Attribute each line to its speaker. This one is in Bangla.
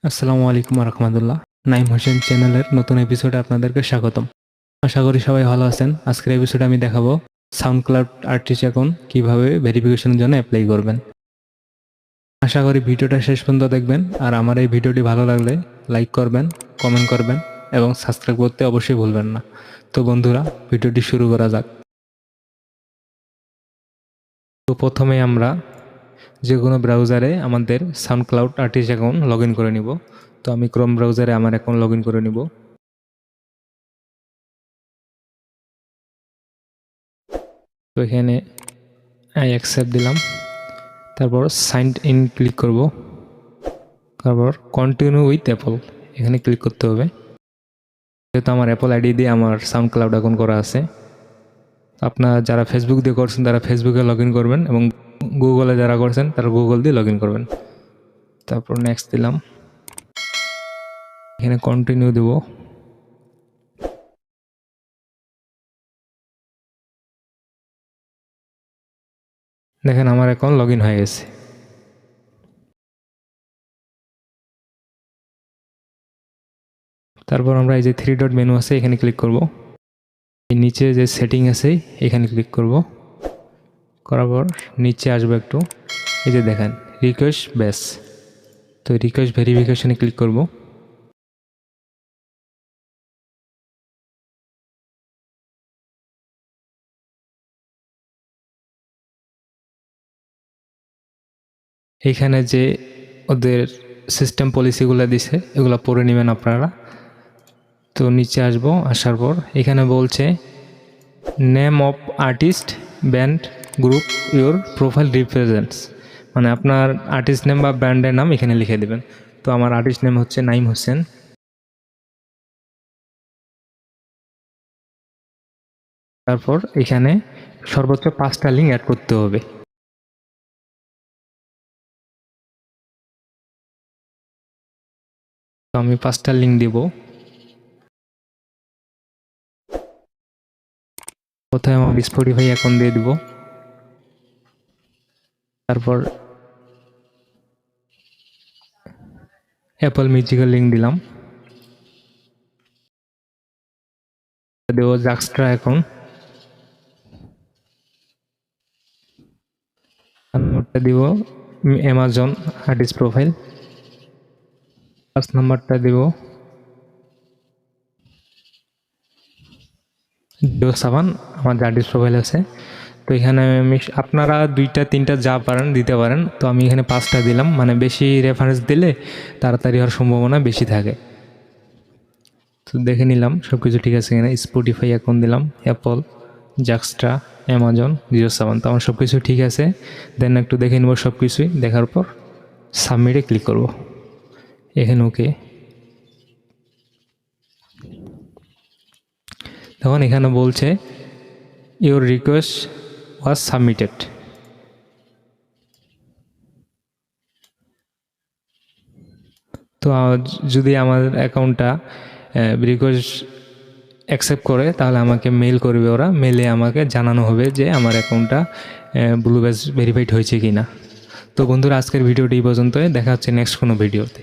Speaker 1: আসসালামু আলাইকুম রহমতুল্লাহ। নাইম হোসেন চ্যানেলের নতুন এপিসোডে আপনাদেরকে স্বাগতম। আশা করি সবাই ভালো আছেন। আজকের এপিসোডে আমি দেখাবো সাউন্ডক্লাউড আর্টিস্ট অ্যাকাউন্ট কীভাবে ভেরিফিকেশনের জন্য অ্যাপ্লাই করবেন। আশা করি ভিডিওটা শেষ পর্যন্ত দেখবেন, আর আমার এই ভিডিওটি ভালো লাগলে লাইক করবেন, কমেন্ট করবেন এবং সাবস্ক্রাইব করতে অবশ্যই ভুলবেন না। তো বন্ধুরা, ভিডিওটি শুরু করা যাক। তো প্রথমে আমরা যে কোনো ব্রাউজারে আমাদের SoundCloud artist account log in করে নিব। তো আমি ক্রোম ব্রাউজারে আমার অ্যাকাউন্ট লগ ইন করে নিব। তো এখানে আই অ্যাকসেপ্ট দিলাম, তারপর সাইন ইন ক্লিক করব, তারপর কন্টিনিউ উইথ অ্যাপল এখানে ক্লিক করতে হবে। যেহেতু আমার অ্যাপল আইডি দিয়ে আমার সাউন্ডক্লাউড অ্যাকাউন্ট করা আছে, আপনারা যারা ফেসবুক দিয়ে করছেন তারা ফেসবুকে লগ ইন করবেন, এবং গুগলে যারা করছেন তারা গুগল দিয়ে লগ ইন করবেন। তারপর নেক্সট দিলাম, এখানে কন্টিনিউ দেব। দেখেন আমার অ্যাকাউন্ট লগ ইন হয়ে গেছে। তারপর আমরা এই যে 3 ডট মেনু আছে এখানে ক্লিক করব। এই নিচে যে সেটিং আছে এখানে ক্লিক করব, করার পর নিচে আসবো একটু, এই যে দেখেন রিকোয়েস্ট বেস। তো রিকোয়েস্ট ভেরিফিকেশনে ক্লিক করব। এইখানে যে ওদের সিস্টেম পলিসিগুলো দিছে এগুলো পড়ে নেবেন আপনারা। তো নিচে আসবো, আসার পর এখানে বলছে name of artist band group your profile represents, মানে আপনার আর্টিস্ট নেম বা ব্যান্ডের নাম এখানে লিখে দেবেন। তো আমার আর্টিস্ট নেম হচ্ছে নাইম হোসেন। তারপর এখানে সর্বোচ্চ 5টা লিঙ্ক অ্যাড করতে হবে। তো আমি 5টা লিঙ্ক দিব। কোথায় আমার স্পটিফাই অ্যাকাউন্ট দিয়ে দিব, তারপর অ্যাপল মিউজিকের লিঙ্ক দিলাম, দেব জাক্সট্রা অ্যাকাউন্ট, নম্বরটা দিব অ্যামাজন আর্টিস্ট প্রোফাইল, 5 নম্বরটা দিব জিও7 আমার যে আর্টিস্ট প্রোফাইল আছে। তো এখানে আমি আপনারা 2টা 3টা যা পারেন দিতে পারেন। তো আমি এখানে 5টা দিলাম, মানে বেশি রেফারেন্স দিলে তাড়াতাড়ি হওয়ার সম্ভাবনা বেশি থাকে। তো দেখে নিলাম সব কিছু ঠিক আছে এখানে। স্পটিফাই অ্যাকাউন্ট দিলাম, অ্যাপল, জাক্সট্রা, অ্যামাজন, জিও7। তো আমার সব কিছু ঠিক আছে। দেন একটু দেখে নেব সব কিছুই, দেখার পর সাবমিটে ক্লিক করব। এখানে ওকে। তখন এখানে বলছে ইউর রিকোয়েস্ট ওয়াজ সাবমিটেড। তো যদি আমার অ্যাকাউন্টটা রিকোয়েস্ট অ্যাকসেপ্ট করে তাহলে আমাকে মেল করবে ওরা, মেলে আমাকে জানানো হবে যে আমার অ্যাকাউন্টটা ব্লু ব্যাজ ভেরিফাইড হয়েছে কি না। তো বন্ধুরা, আজকের ভিডিওটি এই পর্যন্তই। দেখা হচ্ছে নেক্সট কোনো ভিডিওতে।